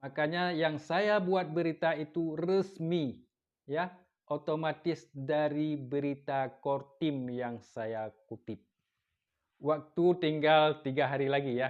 Makanya yang saya buat berita itu resmi, ya, otomatis dari berita Kortim yang saya kutip. Waktu tinggal 3 hari lagi ya.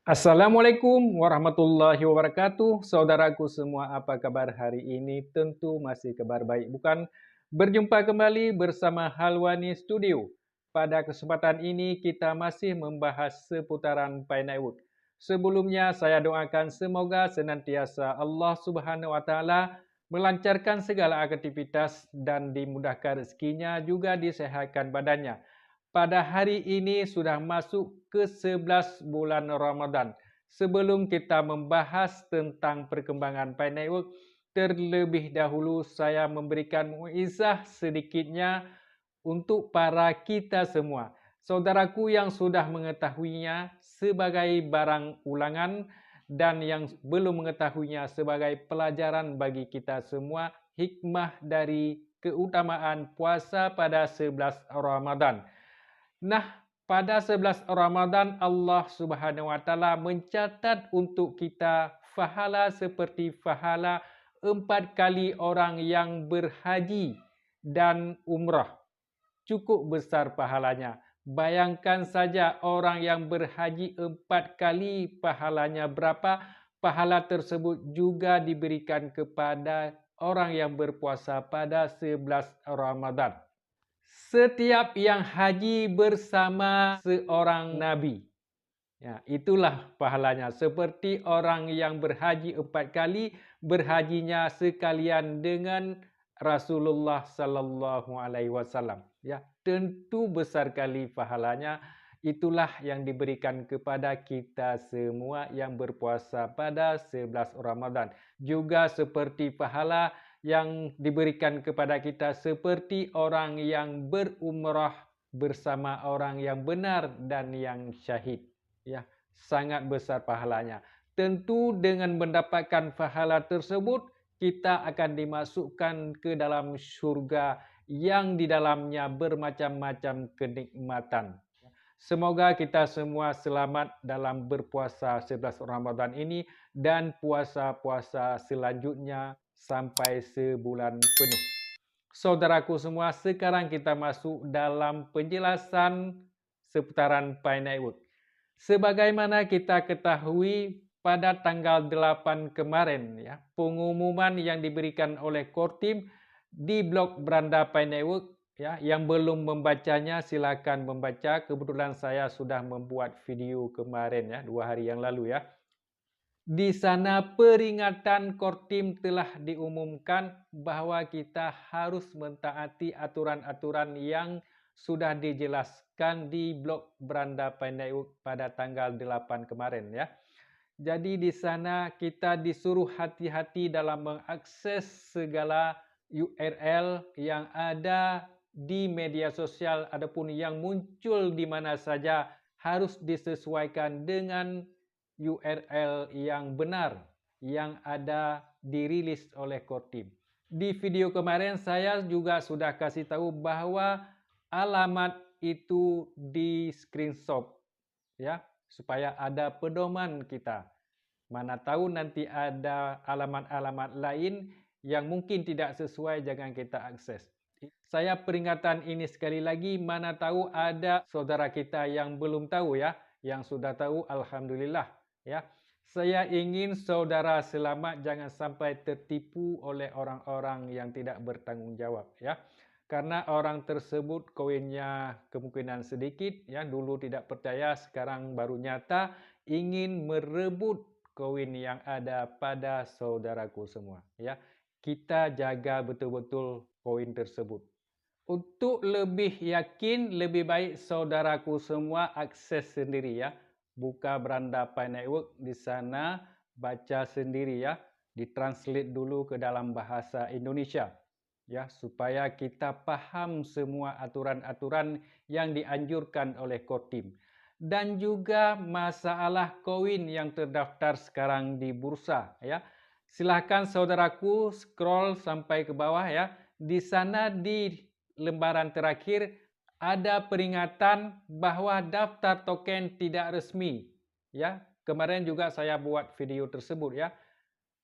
Assalamualaikum warahmatullahi wabarakatuh. Saudaraku semua, apa kabar hari ini? Tentu masih kabar baik, bukan? Berjumpa kembali bersama Halwani Studio. Pada kesempatan ini kita masih membahas seputaran Pinewood. Sebelumnya saya doakan semoga senantiasa Allah Subhanahu wa taala melancarkan segala aktivitas dan dimudahkan rezekinya, juga disehatkan badannya. Pada hari ini sudah masuk ke 11 bulan Ramadan. Sebelum kita membahas tentang perkembangan Pi Network, terlebih dahulu saya memberikan muizah sedikitnya untuk para kita semua. Saudaraku yang sudah mengetahuinya sebagai barang ulangan dan yang belum mengetahuinya sebagai pelajaran bagi kita semua, hikmah dari keutamaan puasa pada 11 Ramadan. Nah, pada 11 Ramadan Allah Subhanahu wa taala mencatat untuk kita pahala seperti pahala 4 kali orang yang berhaji dan umrah. Cukup besar pahalanya. Bayangkan saja orang yang berhaji 4 kali pahalanya berapa? Pahala tersebut juga diberikan kepada orang yang berpuasa pada 11 Ramadan. Setiap yang haji bersama seorang nabi, ya, itulah pahalanya. Seperti orang yang berhaji 4 kali, berhajinya sekalian dengan Rasulullah sallallahu alaihi wasallam. Ya, tentu besar kali pahalanya. Itulah yang diberikan kepada kita semua yang berpuasa pada 11 Ramadan. Juga seperti pahala yang diberikan kepada kita seperti orang yang berumrah bersama orang yang benar dan yang syahid. Ya, sangat besar pahalanya. Tentu dengan mendapatkan pahala tersebut, kita akan dimasukkan ke dalam syurga yang di dalamnya bermacam-macam kenikmatan. Semoga kita semua selamat dalam berpuasa 11 Ramadan ini dan puasa-puasa selanjutnya sampai sebulan penuh. Saudaraku semua, sekarang kita masuk dalam penjelasan seputaran Pi Network. Sebagaimana kita ketahui pada tanggal 8 kemarin, ya, pengumuman yang diberikan oleh Kortim di blog Beranda Pi Network. Ya, yang belum membacanya silakan membaca. Kebetulan saya sudah membuat video kemarin, ya, 2 hari yang lalu, ya. Di sana peringatan Kortim telah diumumkan bahwa kita harus mentaati aturan-aturan yang sudah dijelaskan di blog Beranda Pi Network pada tanggal 8 kemarin, ya. Jadi di sana kita disuruh hati-hati dalam mengakses segala URL yang ada di media sosial adapun yang muncul di mana saja harus disesuaikan dengan URL yang benar yang ada dirilis oleh Kortim. Di video kemarin saya juga sudah kasih tahu bahwa alamat itu di screenshot, ya, supaya ada pedoman kita. Mana tahu nanti ada alamat-alamat lain yang mungkin tidak sesuai, jangan kita akses. Saya peringatan ini sekali lagi, mana tahu ada saudara kita yang belum tahu, ya, yang sudah tahu alhamdulillah, ya. Saya ingin saudara selamat, jangan sampai tertipu oleh orang-orang yang tidak bertanggung jawab, ya. Karena orang tersebut koinnya kemungkinan sedikit, ya, dulu tidak percaya, sekarang baru nyata ingin merebut koin yang ada pada saudaraku semua, ya. Kita jaga betul-betul koin tersebut. Untuk lebih yakin, lebih baik saudaraku semua akses sendiri, ya. Buka Beranda Pi Network, di sana baca sendiri, ya. Ditranslate dulu ke dalam bahasa Indonesia, ya, supaya kita paham semua aturan-aturan yang dianjurkan oleh Kortim. Dan juga masalah koin yang terdaftar sekarang di bursa, ya. Silahkan saudaraku scroll sampai ke bawah, ya. Di sana di lembaran terakhir ada peringatan bahwa daftar token tidak resmi. Ya, kemarin juga saya buat video tersebut ya.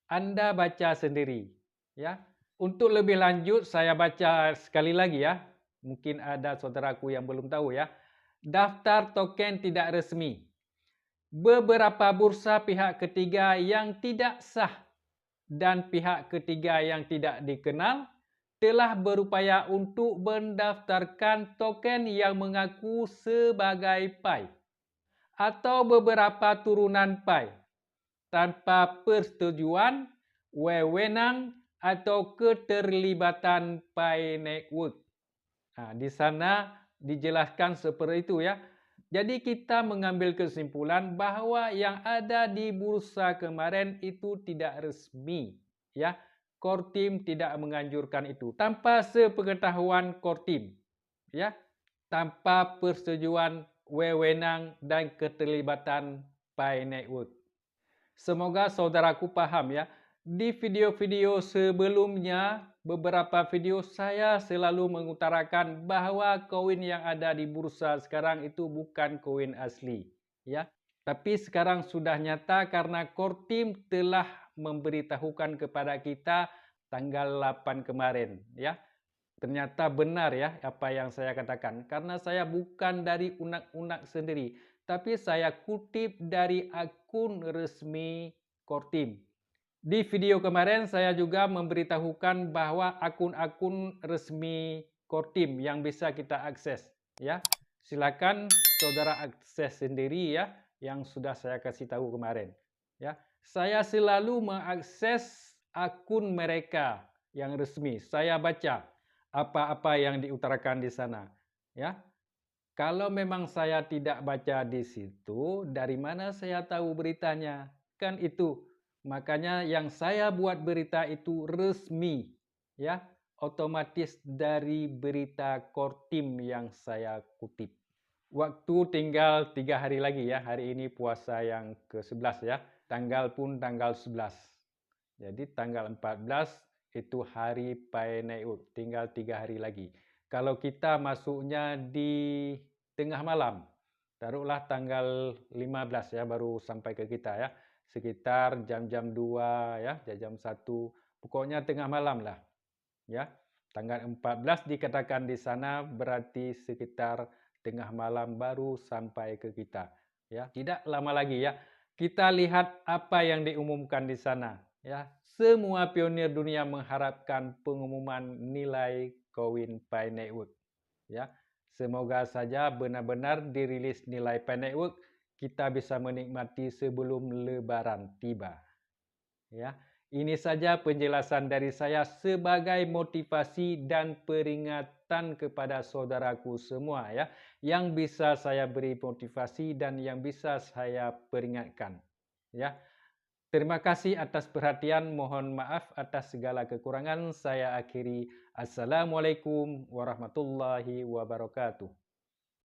Anda baca sendiri ya. Untuk lebih lanjut saya baca sekali lagi ya. Mungkin ada saudaraku yang belum tahu ya. Daftar token tidak resmi. Beberapa bursa pihak ketiga yang tidak sah dan pihak ketiga yang tidak dikenal telah berupaya untuk mendaftarkan token yang mengaku sebagai Pi atau beberapa turunan Pi tanpa persetujuan, wewenang atau keterlibatan Pi Network. Di sana dijelaskan seperti itu ya. Jadi kita mengambil kesimpulan bahawa yang ada di bursa kemarin itu tidak resmi ya. Core team tidak menganjurkan itu tanpa sepengetahuan core team ya, tanpa persetujuan, wewenang dan keterlibatan Pi Network. Semoga saudaraku paham ya. Di video-video sebelumnya, beberapa video saya selalu mengutarakan bahawa koin yang ada di bursa sekarang itu bukan koin asli ya. Tapi sekarang sudah nyata karena core team telah memberitahukan kepada kita tanggal 8 kemarin ya. Ternyata benar ya apa yang saya katakan karena saya bukan dari unak-unak sendiri, tapi saya kutip dari akun resmi core team. Di video kemarin saya juga memberitahukan bahwa akun-akun resmi core team yang bisa kita akses ya. Silakan saudara akses sendiri ya yang sudah saya kasih tahu kemarin ya. Saya selalu mengakses akun mereka yang resmi. Saya baca apa-apa yang diutarakan di sana ya. Kalau memang saya tidak baca di situ, dari mana saya tahu beritanya? Kan itu. Makanya yang saya buat berita itu resmi ya, otomatis dari berita core team yang saya kutip. Waktu tinggal 3 hari lagi ya. Hari ini puasa yang ke-11 ya. Tanggal pun tanggal 11. Jadi tanggal 14 itu hari Pi Network. Tinggal 3 hari lagi. Kalau kita masuknya di tengah malam, taruhlah tanggal 15 ya baru sampai ke kita ya. Sekitar jam-jam 2 ya, jam 1. Pokoknya tengah malam lah. Ya. Tanggal 14 dikatakan di sana berarti sekitar tengah malam baru sampai ke kita ya. Tidak lama lagi ya. Kita lihat apa yang diumumkan di sana ya. Semua pionir dunia mengharapkan pengumuman nilai koin Pi Network ya. Semoga saja benar-benar dirilis nilai Pi Network, kita bisa menikmati sebelum lebaran tiba ya. Ini saja penjelasan dari saya sebagai motivasi dan peringatan kepada saudaraku semua ya, yang bisa saya beri motivasi dan yang bisa saya peringatkan ya. Terima kasih atas perhatian, mohon maaf atas segala kekurangan. Saya akhiri. Assalamualaikum warahmatullahi wabarakatuh.